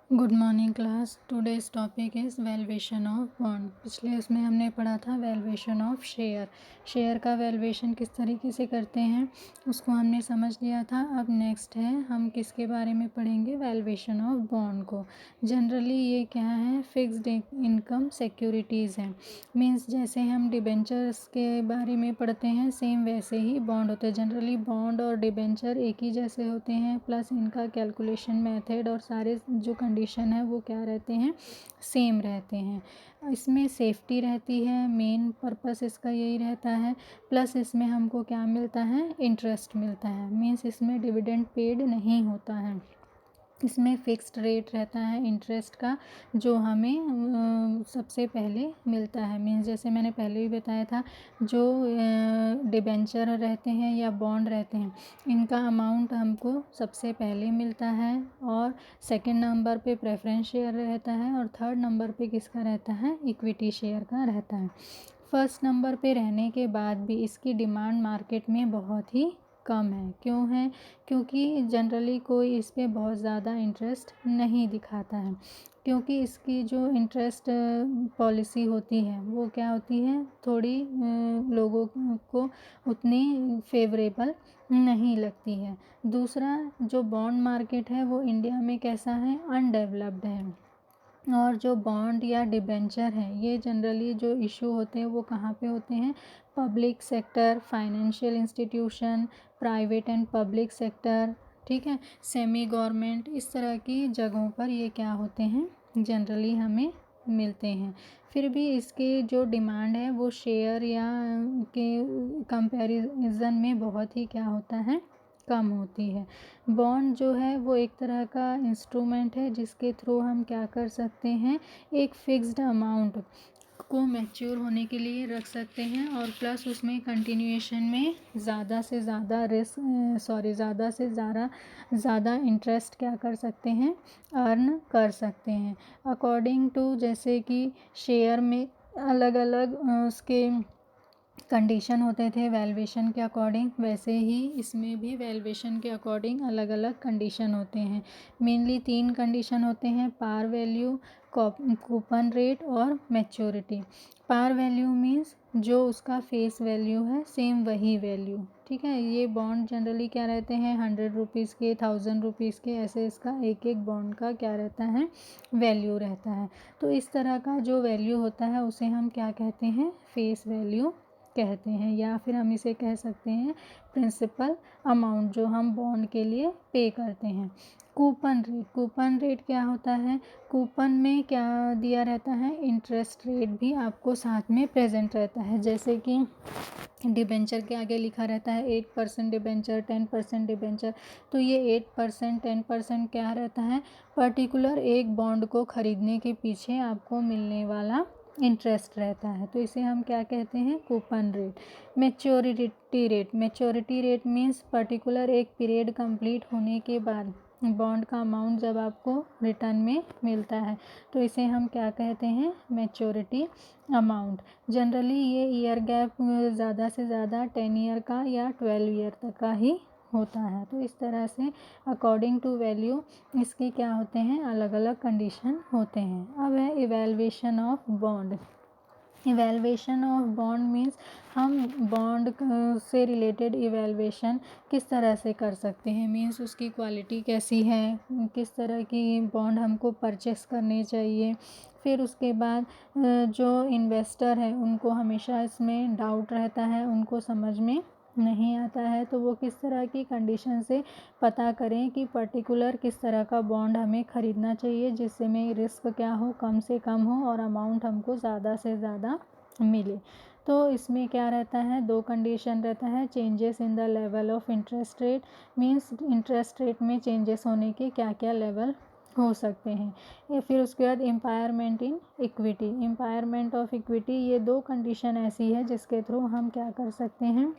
Good morning class. Today's topic is valuation of bond. पिछले उसमें हमने पढ़ा था वैल्यूएशन ऑफ शेयर। शेयर का वैल्यूएशन किस तरीके से करते हैं उसको हमने समझ लिया था। अब नेक्स्ट है हम किसके बारे में पढ़ेंगे, वैल्यूएशन ऑफ बॉन्ड को। जनरली ये क्या है, फिक्स्ड इनकम सिक्योरिटीज़ हैं। मीन्स जैसे हम डिबेंचर्स के बारे में पढ़ते हैं सेम वैसे ही बॉन्ड होते हैं। जनरली बॉन्ड और डिबेंचर एक ही जैसे होते हैं, प्लस इनका कैलकुलेशन मेथड और सारे जो कंडीशन है वो क्या रहते हैं, सेम रहते हैं। इसमें सेफ्टी रहती है, मेन पर्पस इसका यही रहता है। प्लस इसमें हमको क्या मिलता है, इंटरेस्ट मिलता है। मीन्स इसमें डिविडेंड पेड नहीं होता है। इसमें फ़िक्स्ड रेट रहता है इंटरेस्ट का, जो हमें सबसे पहले मिलता है। मीन्स जैसे मैंने पहले भी बताया था, जो डिबेंचर रहते हैं या बॉन्ड रहते हैं, इनका अमाउंट हमको सबसे पहले मिलता है, और सेकंड नंबर पे प्रेफरेंस शेयर रहता है, और थर्ड नंबर पे किसका रहता है, इक्विटी शेयर का रहता है। फर्स्ट नंबर पे रहने के बाद भी इसकी डिमांड मार्केट में बहुत ही कम है। क्यों है, क्योंकि जनरली कोई इस पे बहुत ज़्यादा इंटरेस्ट नहीं दिखाता है। क्योंकि इसकी जो इंटरेस्ट पॉलिसी होती है वो क्या होती है, थोड़ी लोगों को उतनी फेवरेबल नहीं लगती है। दूसरा, जो बॉन्ड मार्केट है वो इंडिया में कैसा है, अनडेवलप्ड है। और जो बॉन्ड या डिबेंचर है, ये जनरली जो इशू होते हैं वो कहाँ पे होते हैं, public sector, financial institution, private and public sector, ठीक है, सेमी गवर्नमेंट, इस तरह की जगहों पर ये क्या होते हैं, जनरली हमें मिलते हैं। फिर भी इसके जो डिमांड है वो शेयर या के कंपैरिजन में बहुत ही क्या होता है, कम होती है। बॉन्ड जो है वो एक तरह का इंस्ट्रूमेंट है जिसके थ्रू हम क्या कर सकते हैं, एक फिक्स्ड अमाउंट को मैच्योर होने के लिए रख सकते हैं, और प्लस उसमें कंटिन्यूएशन में ज़्यादा से ज़्यादा ज़्यादा से ज़्यादा इंटरेस्ट क्या कर सकते हैं, अर्न कर सकते हैं। अकॉर्डिंग टू, जैसे कि शेयर में अलग अलग उसके कंडीशन होते थे वैल्यूएशन के अकॉर्डिंग, वैसे ही इसमें भी वैल्यूएशन के अकॉर्डिंग अलग अलग कंडीशन होते हैं। मेनली 3 कंडीशन होते हैं, पार वैल्यू, कूपन रेट और मैच्योरिटी। पार वैल्यू मीन्स जो उसका फेस वैल्यू है सेम वही वैल्यू, ठीक है। ये बॉन्ड जनरली क्या रहते हैं, 100 रुपीज़ के, 1000 रुपीज़ के, ऐसे इसका एक एक बॉन्ड का क्या रहता है, वैल्यू रहता है। तो इस तरह का जो वैल्यू होता है उसे हम क्या कहते हैं, फेस वैल्यू कहते हैं, या फिर हम इसे कह सकते हैं प्रिंसिपल अमाउंट जो हम बॉन्ड के लिए पे करते हैं। कूपन रेट, कूपन रेट क्या होता है, कूपन में क्या दिया रहता है, इंटरेस्ट रेट भी आपको साथ में प्रेजेंट रहता है। जैसे कि डिबेंचर के आगे लिखा रहता है 8% डिबेंचर, 10% डिबेंचर, तो ये 8%, 10% क्या रहता है, पर्टिकुलर एक बॉन्ड को ख़रीदने के पीछे आपको मिलने वाला इंटरेस्ट रहता है। तो इसे हम क्या कहते हैं, coupon rate. Maturity rate, maturity rate means particular एक पीरियड कंप्लीट होने के बाद बॉन्ड का अमाउंट जब आपको रिटर्न में मिलता है, तो इसे हम क्या कहते हैं, मैच्योरिटी अमाउंट। जनरली ये ईयर गैप ज़्यादा से ज़्यादा 10 ईयर का या 12 ईयर तक का ही होता है। तो इस तरह से अकॉर्डिंग टू वैल्यू इसके क्या होते हैं, अलग अलग कंडीशन होते हैं। अब है evaluation of bond. Evaluation of bond means हम बॉन्ड से रिलेटेड इवैल्यूएशन किस तरह से कर सकते हैं, मीन्स उसकी क्वालिटी कैसी है, किस तरह की बॉन्ड हमको परचेस करने चाहिए। फिर उसके बाद जो इन्वेस्टर है उनको हमेशा इसमें डाउट रहता है, उनको समझ में नहीं आता है, तो वो किस तरह की कंडीशन से पता करें कि पर्टिकुलर किस तरह का बॉन्ड हमें ख़रीदना चाहिए जिससे में रिस्क क्या हो, कम से कम हो और अमाउंट हमको ज़्यादा से ज़्यादा मिले। तो इसमें क्या रहता है, 2 कंडीशन रहता है, changes in the level of interest rate, means interest rate में चेंजेस होने के क्या क्या लेवल हो सकते हैं। या फिर उसके बाद एम्पायरमेंट इन इक्विटी, एम्पायरमेंट ऑफ इक्विटी, ये 2 कंडीशन ऐसी है जिसके थ्रू हम क्या कर सकते हैं,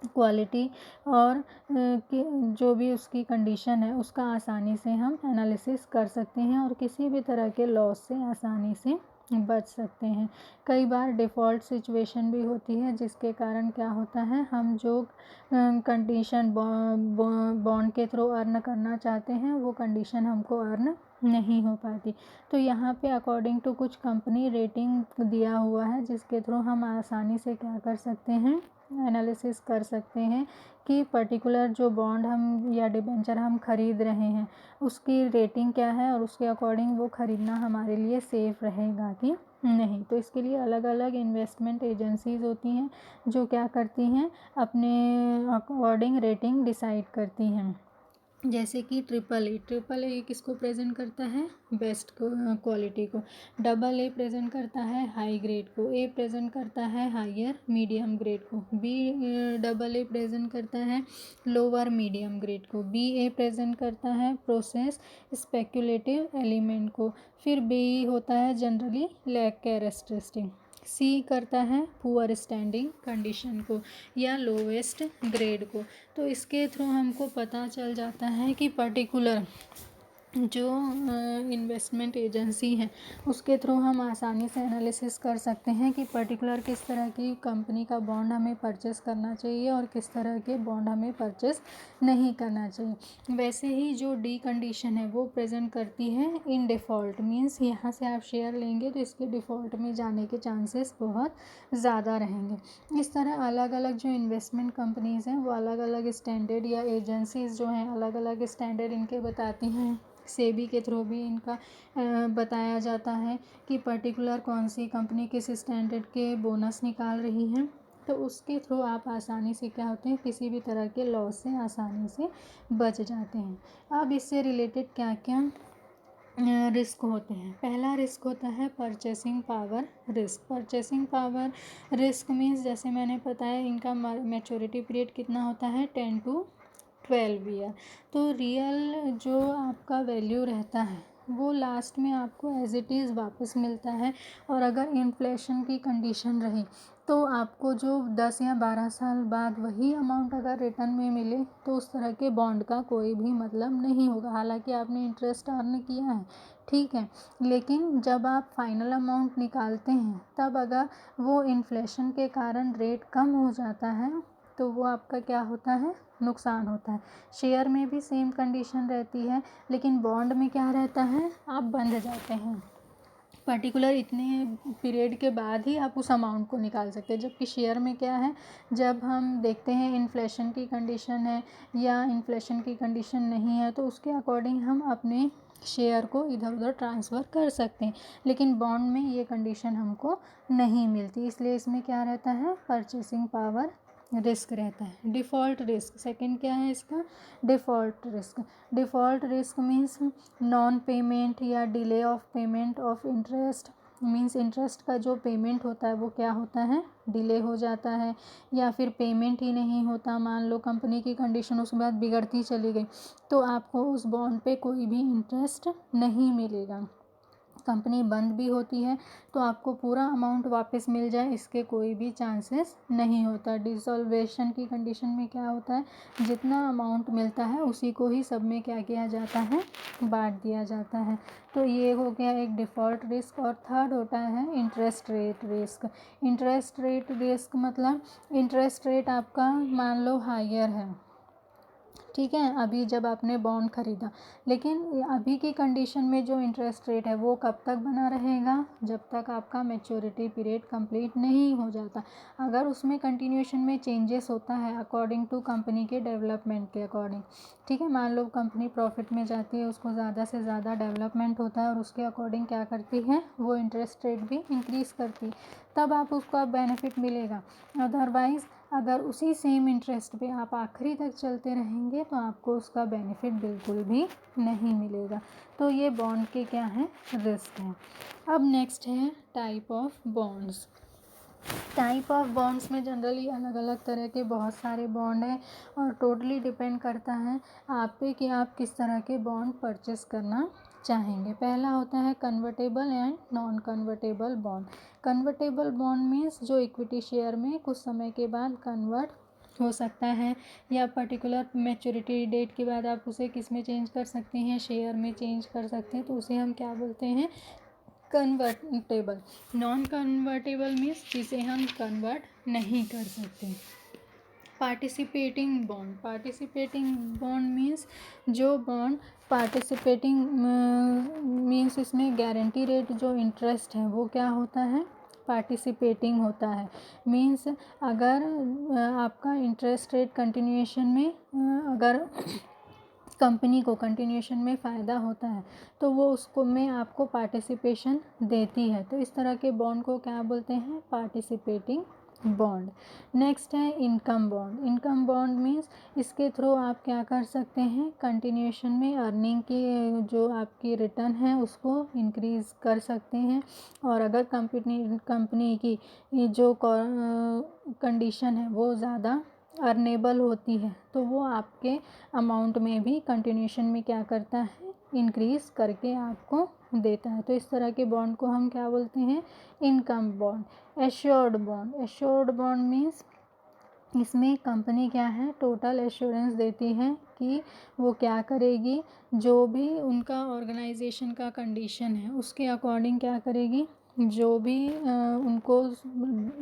क्वालिटी और जो भी उसकी कंडीशन है उसका आसानी से हम एनालिसिस कर सकते हैं और किसी भी तरह के लॉस से आसानी से बच सकते हैं। कई बार डिफ़ॉल्ट सिचुएशन भी होती है जिसके कारण क्या होता है, हम जो कंडीशन बॉन्ड के थ्रू अर्न करना चाहते हैं वो कंडीशन हमको अर्न नहीं हो पाती। तो यहाँ पे अकॉर्डिंग टू कुछ कंपनी रेटिंग दिया हुआ है जिसके थ्रू हम आसानी से क्या कर सकते हैं, एनालिसिस कर सकते हैं कि पर्टिकुलर जो बॉन्ड हम या डिबेंचर हम खरीद रहे हैं उसकी रेटिंग क्या है और उसके अकॉर्डिंग वो ख़रीदना हमारे लिए सेफ़ रहेगा कि नहीं। तो इसके लिए अलग अलग इन्वेस्टमेंट एजेंसीज़ होती हैं जो क्या करती हैं, अपने अकॉर्डिंग रेटिंग डिसाइड करती हैं। जैसे कि ट्रिपल ए किसको प्रेजेंट करता है, बेस्ट क्वालिटी को। डबल ए प्रेजेंट करता है हाई ग्रेड को। ए प्रेजेंट करता है हायर मीडियम ग्रेड को। बी डबल ए प्रेजेंट करता है लोअर मीडियम ग्रेड को। बी ए प्रेजेंट करता है प्रोसेस स्पेक्युलेटिव एलिमेंट को। फिर बी होता है जनरली लैक कैरेक्टरिस्टिक। सी करता है पुअर स्टैंडिंग कंडीशन को या लोवेस्ट ग्रेड को। तो इसके थ्रू हमको पता चल जाता है कि पर्टिकुलर जो इन्वेस्टमेंट एजेंसी है उसके थ्रू हम आसानी से एनालिसिस कर सकते हैं कि पर्टिकुलर किस तरह की कंपनी का बॉन्ड हमें परचेस करना चाहिए और किस तरह के बॉन्ड हमें परचेस नहीं करना चाहिए। वैसे ही जो डी कंडीशन है वो प्रेजेंट करती है इन डिफ़ॉल्ट, मीन्स यहाँ से आप शेयर लेंगे तो इसके डिफ़ॉल्ट में जाने के चांसेस बहुत ज़्यादा रहेंगे। इस तरह अलग अलग जो इन्वेस्टमेंट कंपनीज़ हैं वो अलग अलग स्टैंडर्ड या एजेंसीज़ जो हैं अलग अलग स्टैंडर्ड इनके बताती हैं। सेबी के थ्रू भी इनका बताया जाता है कि पर्टिकुलर कौन सी कंपनी किस स्टैंडर्ड के बोनस निकाल रही है। तो उसके थ्रू आप आसानी से क्या होते हैं, किसी भी तरह के लॉस से आसानी से बच जाते हैं। अब इससे रिलेटेड क्या क्या रिस्क होते हैं। पहला रिस्क होता है purchasing power risk. Purchasing power risk means जैसे मैंने बताया इनका मैच्योरिटी पीरियड कितना होता है, 10 to 12 ईयर। तो रियल जो आपका वैल्यू रहता है वो लास्ट में आपको एज इट इज़ वापस मिलता है। और अगर इन्फ्लेशन की कंडीशन रही तो आपको जो 10 या 12 साल बाद वही अमाउंट अगर रिटर्न में मिले तो उस तरह के बॉन्ड का कोई भी मतलब नहीं होगा। हालांकि आपने इंटरेस्ट अर्न किया है, ठीक है, लेकिन जब आप फाइनल अमाउंट निकालते हैं तब अगर वो इन्फ्लेशन के कारण रेट कम हो जाता है तो वो आपका क्या होता है, नुकसान होता है। शेयर में भी सेम कंडीशन रहती है, लेकिन बॉन्ड में क्या रहता है, आप बंध जाते हैं। पर्टिकुलर इतने पीरियड के बाद ही आप उस अमाउंट को निकाल सकते हैं। जबकि शेयर में क्या है, जब हम देखते हैं इन्फ्लेशन की कंडीशन है या इन्फ्लेशन की कंडीशन नहीं है तो उसके अकॉर्डिंग हम अपने शेयर को इधर उधर ट्रांसफ़र कर सकते हैं। लेकिन बॉन्ड में ये कंडीशन हमको नहीं मिलती, इसलिए इसमें क्या रहता है, परचेसिंग पावर रिस्क रहता है। डिफ़ॉल्ट रिस्क सेकंड क्या है इसका, default risk. Default risk means non payment या delay of payment of interest. Means interest का जो पेमेंट होता है वो क्या होता है, डिले हो जाता है या फिर पेमेंट ही नहीं होता। मान लो कंपनी की कंडीशन उसके बाद बिगड़ती चली गई तो आपको उस बॉन्ड पे कोई भी इंटरेस्ट नहीं मिलेगा। कंपनी बंद भी होती है तो आपको पूरा अमाउंट वापस मिल जाए इसके कोई भी चांसेस नहीं होता। डिसॉल्वेशन की कंडीशन में क्या होता है, जितना अमाउंट मिलता है उसी को ही सब में क्या किया जाता है, बांट दिया जाता है। तो ये हो गया एक डिफ़ॉल्ट रिस्क। और थर्ड होता है interest rate risk. Interest rate risk मतलब इंटरेस्ट रेट आपका मान लो हायर है, ठीक है, अभी जब आपने बॉन्ड ख़रीदा, लेकिन अभी की कंडीशन में जो इंटरेस्ट रेट है वो कब तक बना रहेगा, जब तक आपका मैच्योरिटी पीरियड कंप्लीट नहीं हो जाता। अगर उसमें कंटिन्यूएशन में चेंजेस होता है अकॉर्डिंग टू कंपनी के डेवलपमेंट के अकॉर्डिंग, ठीक है, मान लो कंपनी प्रॉफिट में जाती है, उसको ज़्यादा से ज़्यादा डेवलपमेंट होता है और उसके अकॉर्डिंग क्या करती है, वो इंटरेस्ट रेट भी इंक्रीज़ करती है, तब आप उसको बेनिफिट मिलेगा। अदरवाइज़ अगर उसी सेम इंटरेस्ट पे आप आखिरी तक चलते रहेंगे तो आपको उसका बेनिफिट बिल्कुल भी नहीं मिलेगा। तो ये बॉन्ड के क्या हैं, रिस्क हैं। अब नेक्स्ट है type of bonds. Type of bonds में जनरली अलग अलग तरह के बहुत सारे बॉन्ड हैं और टोटली डिपेंड करता है आप पे कि आप किस तरह के बॉन्ड परचेस करना चाहेंगे। पहला होता है convertible and non convertible bond. Convertible bond means जो इक्विटी शेयर में कुछ समय के बाद कन्वर्ट हो सकता है या पर्टिकुलर मैच्योरिटी डेट के बाद आप उसे किस में चेंज कर सकते हैं, शेयर में चेंज कर सकते हैं, तो उसे हम क्या बोलते हैं, कन्वर्टेबल, नॉन कन्वर्टेबल मीन्स जिसे हम कन्वर्ट नहीं कर सकते। Participating bond, participating bond means जो बॉन्ड पार्टिसिपेटिंग मीन्स इसमें गारंटी रेट जो इंटरेस्ट है वो क्या होता है, पार्टिसिपेटिंग होता है। मीन्स अगर आपका इंटरेस्ट रेट कंटिन्यूएशन में अगर कंपनी को कंटिन्यूएशन में फ़ायदा होता है तो वो उसको में आपको पार्टिसिपेशन देती है। तो इस तरह के बॉन्ड को क्या बोलते हैं, पार्टिसिपेटिंग बॉन्ड। नेक्स्ट है income bond. Income bond means इसके थ्रू आप क्या कर सकते हैं, कंटिन्यूएशन में अर्निंग की जो आपकी रिटर्न है उसको इंक्रीज़ कर सकते हैं। और अगर कंपनी की जो कंडीशन है वो ज़्यादा अर्नेबल होती है तो वो आपके अमाउंट में भी कंटिन्यूएशन में क्या करता है, इंक्रीज़ करके आपको देता है। तो इस तरह के बॉन्ड को हम क्या बोलते हैं, income bond. Assured bond, assured bond means इसमें कंपनी क्या है, टोटल एश्योरेंस देती है कि वो क्या करेगी, जो भी उनका ऑर्गेनाइजेशन का कंडीशन है उसके अकॉर्डिंग क्या करेगी, जो भी उनको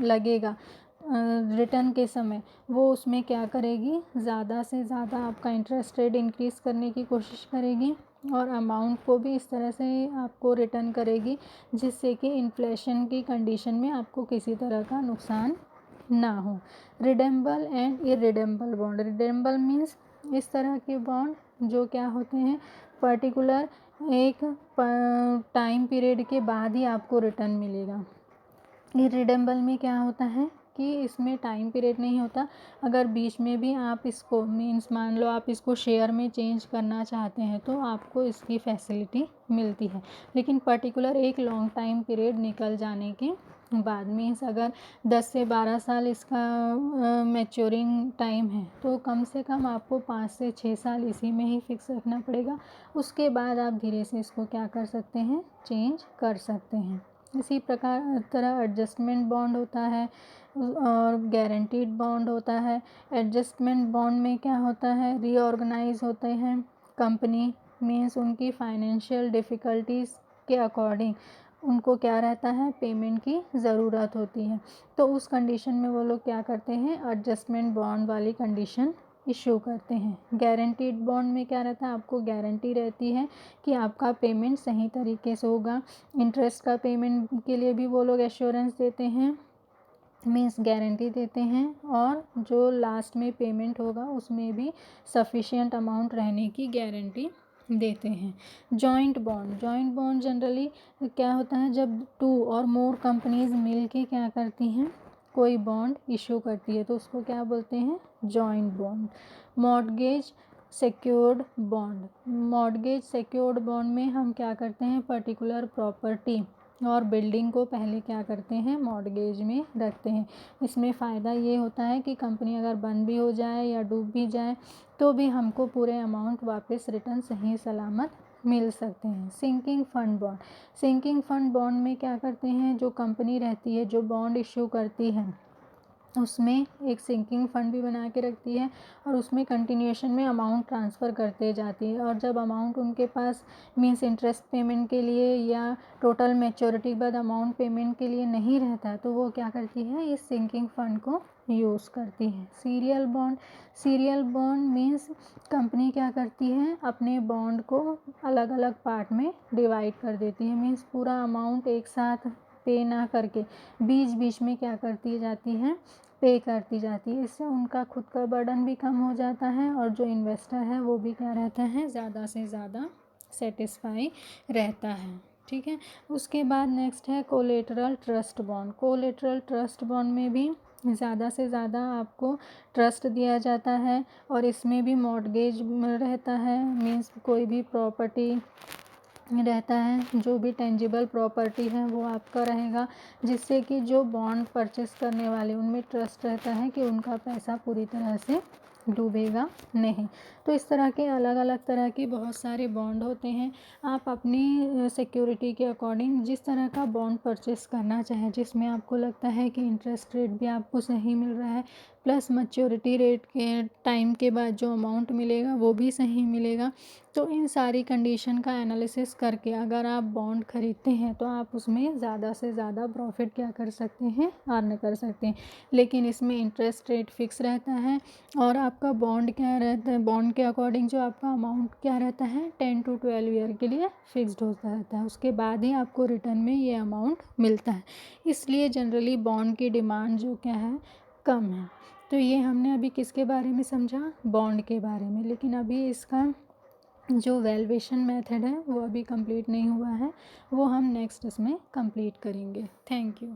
लगेगा रिटर्न के समय वो उसमें क्या करेगी, ज़्यादा से ज़्यादा आपका इंटरेस्ट रेट इंक्रीज़ करने की कोशिश करेगी और अमाउंट को भी इस तरह से आपको रिटर्न करेगी जिससे कि इन्फ्लेशन की कंडीशन में आपको किसी तरह का नुकसान ना हो। रिडेम्बल एंड इरिडेम्बल बॉन्ड, रिडेम्बल मीन्स इस तरह के बॉन्ड जो क्या होते हैं, पर्टिकुलर एक टाइम पीरियड के बाद ही आपको रिटर्न मिलेगा। इरिडेम्बल में क्या होता है कि इसमें टाइम पीरियड नहीं होता, अगर बीच में भी आप इसको मीन्स मान लो आप इसको शेयर में चेंज करना चाहते हैं तो आपको इसकी फैसिलिटी मिलती है। लेकिन पर्टिकुलर एक लॉन्ग टाइम पीरियड निकल जाने के बाद मीन्स अगर 10 से 12 साल इसका मैच्योरिंग टाइम है तो कम से कम आपको 5 से 6 साल इसी में ही फिक्स रखना पड़ेगा। उसके बाद आप धीरे से इसको क्या कर सकते हैं, चेंज कर सकते हैं। इसी प्रकार तरह एडजस्टमेंट बॉन्ड होता है और गारंटीड बॉन्ड होता है। एडजस्टमेंट बॉन्ड में क्या होता है, रीऑर्गेनाइज होते हैं कंपनी, मीन्स उनकी फाइनेंशियल डिफ़िकल्टीज़ के अकॉर्डिंग उनको क्या रहता है, पेमेंट की ज़रूरत होती है तो उस कंडीशन में वो लोग क्या करते हैं, एडजस्टमेंट बॉन्ड वाली कंडीशन इशू करते हैं। गारंटीड बॉन्ड में क्या रहता है, आपको गारंटी रहती है कि आपका पेमेंट सही तरीके से होगा। इंटरेस्ट का पेमेंट के लिए भी वो लोग एश्योरेंस देते हैं, मीन्स गारंटी देते हैं, और जो लास्ट में पेमेंट होगा उसमें भी सफिशिएंट अमाउंट रहने की गारंटी देते हैं। Joint bond, joint bond generally क्या होता है, जब 2 और मोर कंपनीज मिल के क्या करती हैं, कोई बॉन्ड इशू करती है तो उसको क्या बोलते हैं, joint bond. Mortgage secured bond, mortgage secured bond में हम क्या करते हैं, पर्टिकुलर प्रॉपर्टी और बिल्डिंग को पहले क्या करते हैं, मॉर्टगेज में रखते हैं। इसमें फ़ायदा ये होता है कि कंपनी अगर बंद भी हो जाए या डूब भी जाए तो भी हमको पूरे अमाउंट वापस रिटर्न सही सलामत मिल सकते हैं। Sinking fund bond, sinking fund bond में क्या करते हैं, जो कंपनी रहती है जो बॉन्ड इशू करती है उसमें एक सिंकिंग फंड भी बना के रखती है और उसमें कंटिन्यूएशन में अमाउंट ट्रांसफ़र करते जाती है। और जब अमाउंट उनके पास मीन्स इंटरेस्ट पेमेंट के लिए या टोटल मैच्योरिटी के बाद अमाउंट पेमेंट के लिए नहीं रहता तो वो क्या करती है, इस सिंकिंग फंड को यूज़ करती है। Serial bond, serial bond means company क्या करती है, अपने बॉन्ड को अलग अलग पार्ट में डिवाइड कर देती है, मीन्स पूरा अमाउंट एक साथ पे ना करके बीच बीच में क्या करती जाती है, पे करती जाती है। इससे उनका खुद का बर्डन भी कम हो जाता है और जो इन्वेस्टर है वो भी क्या रहता है, ज़्यादा से ज़्यादा सेटिस्फाई रहता है। ठीक है, उसके बाद नेक्स्ट है collateral trust bond. Collateral trust bond में भी ज़्यादा से ज़्यादा आपको ट्रस्ट दिया जाता है और इसमें भी मॉर्टगेज रहता है, मीन्स कोई भी प्रॉपर्टी रहता है, जो भी टेंजिबल प्रॉपर्टी है वो आपका रहेगा, जिससे कि जो बॉन्ड परचेस करने वाले उनमें ट्रस्ट रहता है कि उनका पैसा पूरी तरह से डूबेगा नहीं। तो इस तरह के अलग अलग तरह के बहुत सारे बॉन्ड होते हैं। आप अपनी सिक्योरिटी के अकॉर्डिंग जिस तरह का बॉन्ड परचेस करना चाहें, जिसमें आपको लगता है कि इंटरेस्ट रेट भी आपको सही मिल रहा है, प्लस मैच्योरिटी रेट के टाइम के बाद जो अमाउंट मिलेगा वो भी सही मिलेगा। तो इन सारी कंडीशन का एनालिसिस करके अगर आप बॉन्ड खरीदते हैं तो आप उसमें ज़्यादा से ज़्यादा प्रॉफिट क्या कर सकते हैं, अर्न कर सकते हैं। लेकिन इसमें इंटरेस्ट रेट फिक्स रहता है और आपका बॉन्ड क्या रहता है, बॉन्ड के अकॉर्डिंग जो आपका अमाउंट क्या रहता है 10 to 12 ईयर के लिए फिक्स्ड होता रहता है, उसके बाद ही आपको रिटर्न में ये अमाउंट मिलता है। इसलिए जनरली बॉन्ड की डिमांड जो क्या है, कम है। तो ये हमने अभी किसके बारे में समझा, बॉन्ड के बारे में। लेकिन अभी इसका जो वैल्यूएशन मेथड है वो अभी कंप्लीट नहीं हुआ है, वो हम नेक्स्ट इसमें कंप्लीट करेंगे। Thank you.